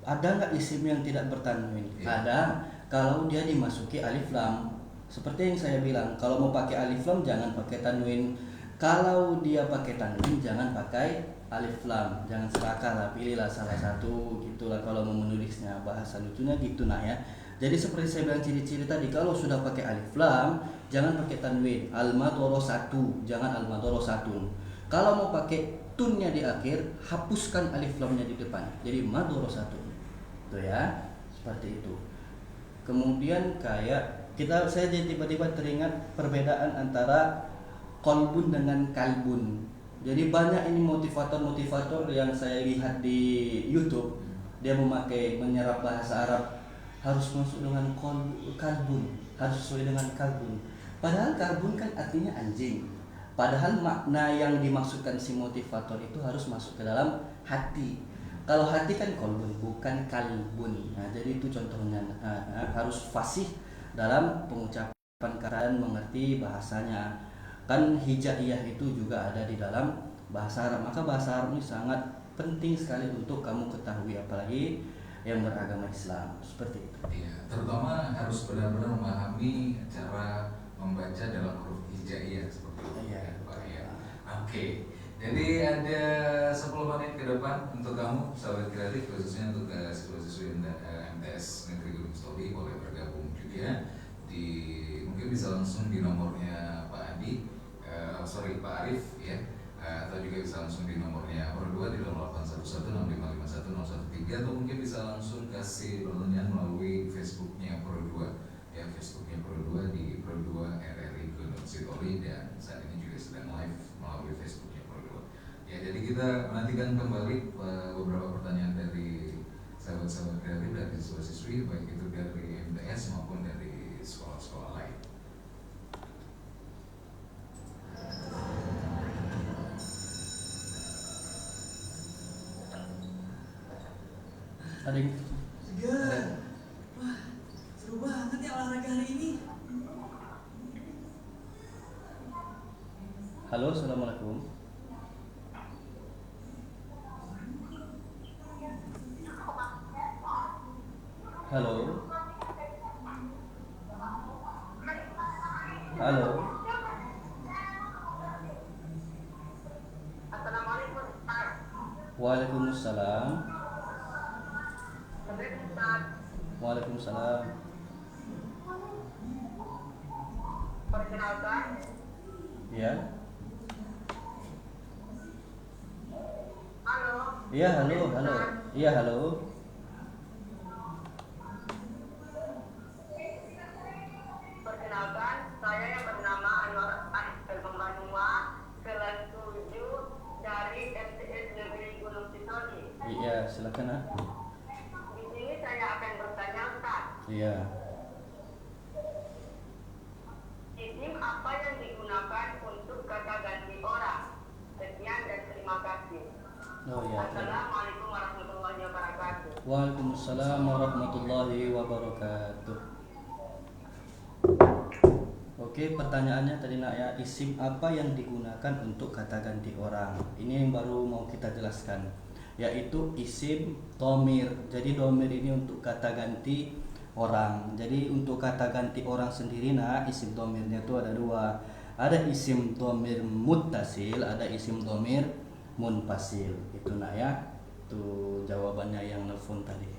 Ada nggak isim yang tidak bertanwin? Iya. Ada, kalau dia dimasuki alif lam. Seperti yang saya bilang, kalau mau pakai alif lam jangan pakai tanwin. Kalau dia pakai tanwin jangan pakai alif lam. Jangan serakah lah, pilihlah salah satu gitulah kalau mau menulisnya. Bahasa lucunya gitu nah ya. Jadi seperti saya bilang ciri-ciri tadi, kalau sudah pakai alif lam jangan pakai tanwin. Al-madhoro 1, jangan al-madhoro 1. Kalau mau pakai tunnya di akhir, hapuskan alif lamnya di depan. Jadi madhoro 1. Itu ya, seperti itu. Kemudian kayak saya jadi tiba-tiba teringat perbedaan antara kolbun dengan kalbun. Jadi banyak ini motivator yang saya lihat di YouTube, dia menyerap bahasa Arab harus masuk dengan kalbun, harus sesuai dengan kalbun. Padahal kalbun kan artinya anjing. Padahal makna yang dimaksudkan si motivator itu harus masuk ke dalam hati. Kalau hati kan kolbun, bukan kalbun. Nah, jadi itu contohnya. Harus fasih dalam pengucapan kalian mengerti bahasanya. Kan hijaiyah itu juga ada di dalam bahasa Arab. Maka bahasa Arab ini sangat penting sekali untuk kamu ketahui, apalagi yang beragama Islam. Seperti itu. Iya, terutama harus benar-benar memahami cara membaca dalam huruf hijaiyah seperti itu. Iya. Pak ya. Oke. Jadi ada 10 menit ke depan untuk kamu sahabat kreatif, khususnya untuk siswa-siswi MTS Negeri Gunung Sitoli, boleh bergabung juga di, mungkin bisa langsung di nomornya Pak Adi, Pak Arif ya, atau juga bisa langsung di nomornya Pro 2 di 081165510113, atau mungkin bisa langsung kasih pertanyaan melalui Facebooknya Pro 2 ya, Facebooknya Pro 2 di Pro 2 RRI Gunung Sitoli, dan saat ini juga sedang live melalui Facebooknya Pro 2 ya. Jadi kita menantikan kembali beberapa pertanyaan dari sahabat-sahabat kreatif, dari siswa-siswi, baik itu dari MTS maupun dari sekolah-sekolah lain. Ada yang Segar. Wah, seru banget ya olahraga hari ini. Halo, assalamualaikum. Halo. Halo. Assalamualaikum Pak. Waalaikumsalam. Ustaz. Waalaikumsalam. Perkenalkan, Ya. halo. Iya, halo. Iya, halo. Perkenalkan, saya yang bernama Anwar Ahmad Pembanua, kelas 7 dari MTS Negeri Gunung Sitoli. Iya, silakan. Di sini saya akan bertanya, Ustaz. Iya. Isim apa yang digunakan untuk kata ganti orang? Sekian dan terima kasih. Oh ya. Assalamualaikum warahmatullahi wabarakatuh. Waalaikumsalam warahmatullahi wabarakatuh. Oke, pertanyaannya tadi nak ya, isim apa yang digunakan untuk kata ganti orang? Ini yang baru mau kita jelaskan, yaitu isim dhamir. Jadi dhamir ini untuk kata ganti orang. Jadi untuk kata ganti orang sendiri nah, isim dhamirnya itu ada dua. Ada isim dhamir muttasil, ada isim dhamir munfasil. Itu nak ya. Itu jawabannya yang nelfon tadi.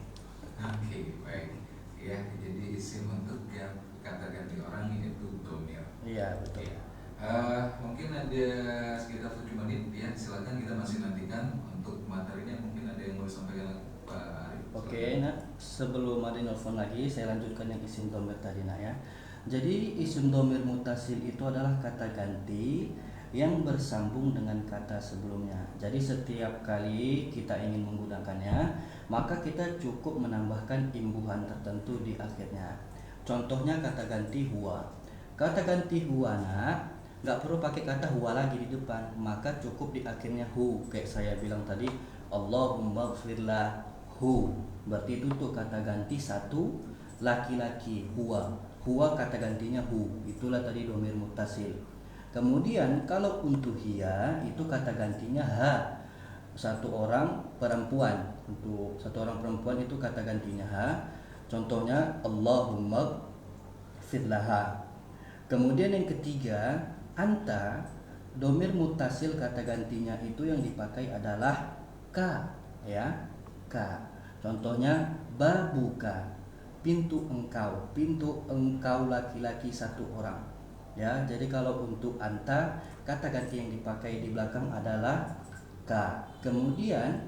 Oke, baik. Ya, jadi isim untuk kata ganti orang itu dhamir. Iya, betul. Ya. Mungkin ada sekitar 7 menit ya, silakan kita masih nantikan untuk materinya, mungkin ada yang mau sampaikan Pak Arif. Oke, nah sebelum ada nelfon lagi, saya lanjutkan yang isim domir tadi nak ya. Jadi isim domir mutasil itu adalah kata ganti yang bersambung dengan kata sebelumnya. Jadi setiap kali kita ingin menggunakannya, maka kita cukup menambahkan imbuhan tertentu di akhirnya. Contohnya kata ganti huwa. Kata ganti huwa nak, nggak perlu pakai kata huwa lagi di depan, maka cukup di akhirnya hu. Kayak saya bilang tadi, Allahumma gfirlah hu. Berarti itu tuh kata ganti satu laki-laki huwa. Huwa kata gantinya hu. Itulah tadi domir mutasil. Kemudian kalau untuk hiya itu kata gantinya ha. Satu orang perempuan. Untuk satu orang perempuan itu kata gantinya ha. Contohnya Allahumma firlaha. Kemudian yang ketiga, anta, domir mutasil kata gantinya itu yang dipakai adalah ka, ya, ka. Contohnya babuka, pintu engkau laki-laki satu orang. Ya, jadi kalau untuk anta, kata ganti yang dipakai di belakang adalah ka. Kemudian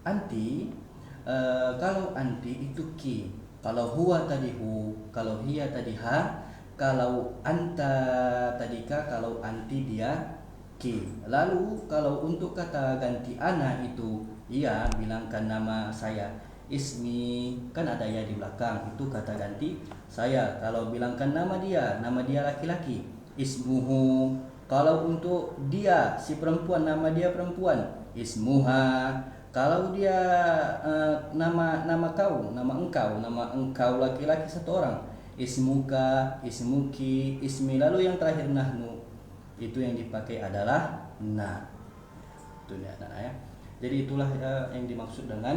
anti, kalau anti itu ki. Kalau huwa tadi hu, kalau hiya tadi ha, kalau anta tadi ka, kalau anti dia ki. Lalu kalau untuk kata ganti ana itu, iya bilangkan nama saya. Ismi, kan ada ya di belakang, itu kata ganti saya. Kalau bilangkan nama dia laki-laki, ismuhu. Kalau untuk dia si perempuan, nama dia perempuan, ismuha. Kalau dia nama engkau laki-laki satu orang, ismuka, ismuki, ismi. Lalu yang terakhir nahnu, itu yang dipakai adalah na. Itu ya, ya. Jadi itulah yang dimaksud dengan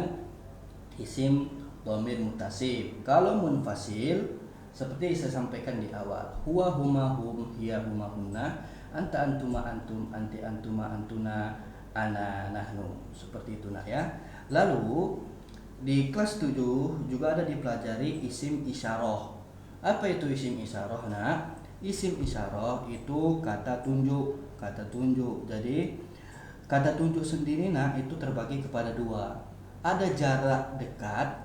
isim dhamir mutasib. Kalau munfasil seperti saya sampaikan di awal, huwa huma hum, hiya huma hunna, anta antuma antum, anti antuma antuna, ana nahnu. Seperti itu nah ya. Lalu di kelas 7 juga ada dipelajari isim isyarah. Apa itu isim isyarah? Nah, isim isyarah itu kata tunjuk. Jadi kata tunjuk sendiri nah itu terbagi kepada dua. Ada jarak dekat,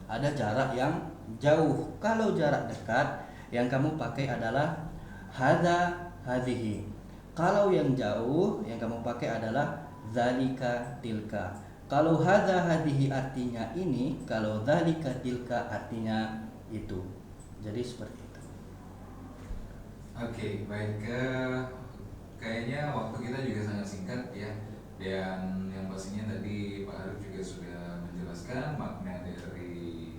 ada jarak yang jauh. Kalau jarak dekat yang kamu pakai adalah hadza hadhihi. Kalau yang jauh yang kamu pakai adalah zalika tilka. Kalau hadza hadhihi artinya ini, kalau zalika tilka artinya itu. Jadi seperti itu. Oke, baik. Kayaknya waktu kita juga sangat singkat ya. Dan yang pastinya tadi Pak Arif juga sudah menjelaskan makna dari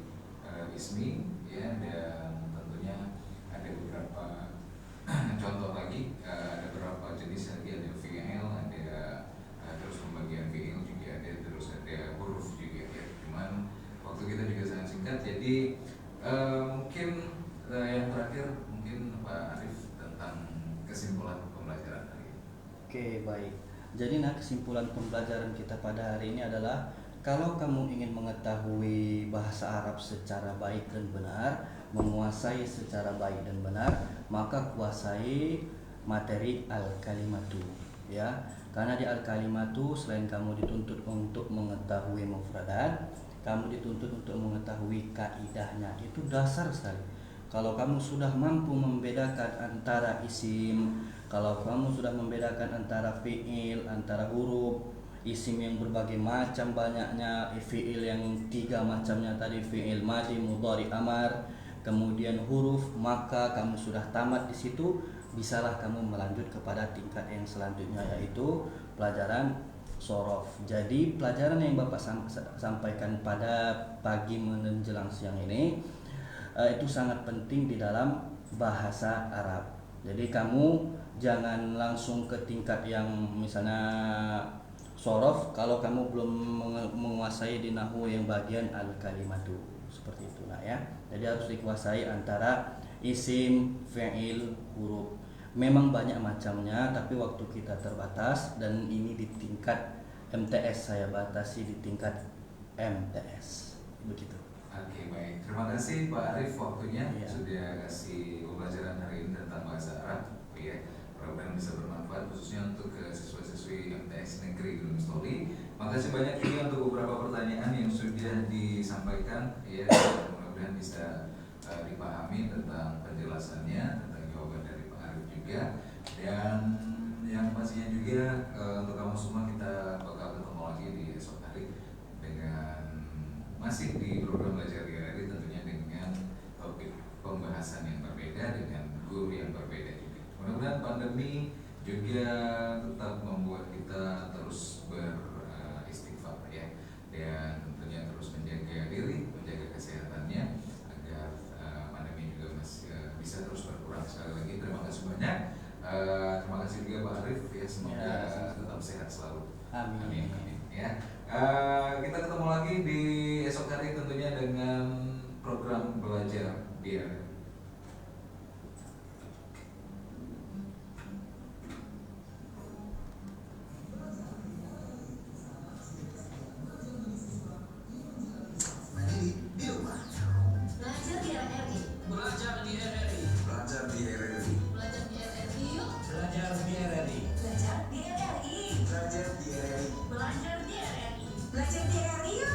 ismi ya, dan tentunya ada beberapa contoh lagi, ada beberapa jenis lagi, ada fi'il, ada terus pembagian fi'il juga ada, terus ada huruf juga ya. Cuman waktu kita juga sangat singkat, jadi mungkin yang terakhir mungkin Pak Arif tentang kesimpulan pembelajaran hari ini. Oke, baik. Jadi nah kesimpulan pembelajaran kita pada hari ini adalah kalau kamu ingin mengetahui bahasa Arab secara baik dan benar, menguasai secara baik dan benar, maka kuasai materi al-kalimatu ya. Karena di al-kalimatu selain kamu dituntut untuk mengetahui mufradat, kamu dituntut untuk mengetahui kaidahnya. Itu dasar sekali. Kalau kamu sudah mampu membedakan antara isim, kalau kamu sudah membedakan antara fi'il, antara huruf, isim yang berbagai macam banyaknya, fi'il yang 3 macamnya tadi, fi'il madi, mudhari, amar, kemudian huruf, maka kamu sudah tamat di situ. Bisalah kamu melanjut kepada tingkat yang selanjutnya, yaitu pelajaran sorof. Jadi pelajaran yang Bapak sampaikan pada pagi menjelang siang ini itu sangat penting di dalam bahasa Arab. Jadi kamu jangan langsung ke tingkat yang misalnya sorof kalau kamu belum menguasai di nahwu yang bagian al-kalimatu. Seperti itu nah ya. Jadi harus dikuasai antara isim, fi'il, huruf. Memang banyak macamnya, tapi waktu kita terbatas dan ini di tingkat MTS, saya batasi di tingkat MTS. Begitu. Oke, baik. Terima kasih Pak Arif waktunya Iya. sudah kasih pembelajaran hari ini tentang bahasa Arab. Ya, mudah-mudahan bisa bermanfaat khususnya untuk siswa-siswi MTS Negeri Gunung Story. Makasih banyak juga untuk beberapa pertanyaan yang sudah disampaikan ya, mudah-mudahan bisa dipahami tentang penjelasannya, tentang jawaban dari Pak Arif juga. Dan yang pastinya juga untuk kamu semua kita bakal ketemu lagi di esok hari dengan masih di program belajar di RRI, tentunya dengan topik pembahasan yang berbeda dengan guru yang berbeda juga. Mudah-mudahan pandemi juga tetap membuat kita terus beristighfar ya, dan tentunya terus menjaga diri, menjaga kesehatannya agar pandemi juga masih bisa terus berkurang. Sekali lagi terima kasih banyak. Terima kasih juga Pak Arif ya, semoga Ya, tetap sehat selalu. Amin. Ya. Kita ketemu lagi di esok hari tentunya dengan program belajar biar. Mandiri di rumah. Belajar di RRI. Belajar di RRI. Belajar di RRI. Belajar di RRI yuk. Belajar di RRI. Belajar di RRI. Belajar di RRI. Belajar di RRI. Belajar di RRI yuk.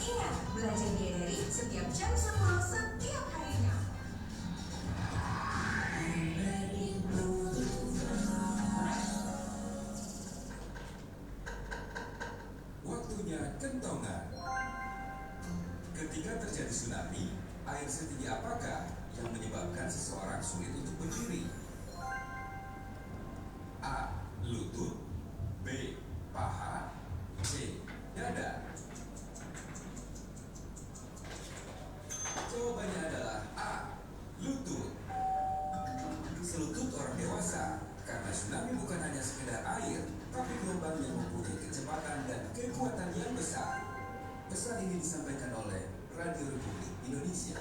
Ingat, belajar di RRI setiap jam 10 setiap harinya. Waktunya kentongan. Ketika terjadi tsunami, air setinggi apakah yang menyebabkan seseorang sulit untuk berdiri? A. Lutut. B. Paha. C. Dada. Jawabannya adalah A. Lutut. Selutut orang dewasa, karena tsunami bukan hanya sekedar air, tapi gelombang yang mempunyai kecepatan dan kekuatan yang besar. Pesan ini disampaikan oleh Radio Republik Indonesia.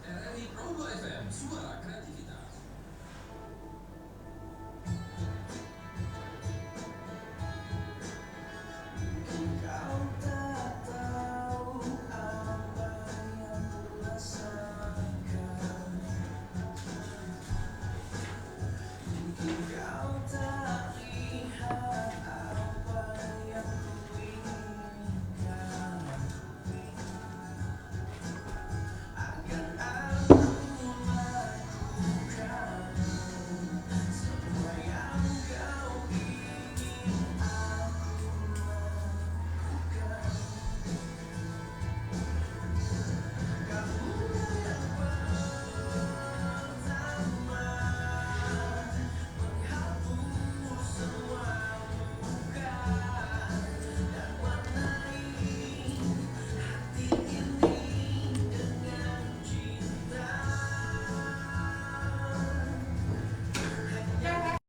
RRI Promo FM, suara kreativitas.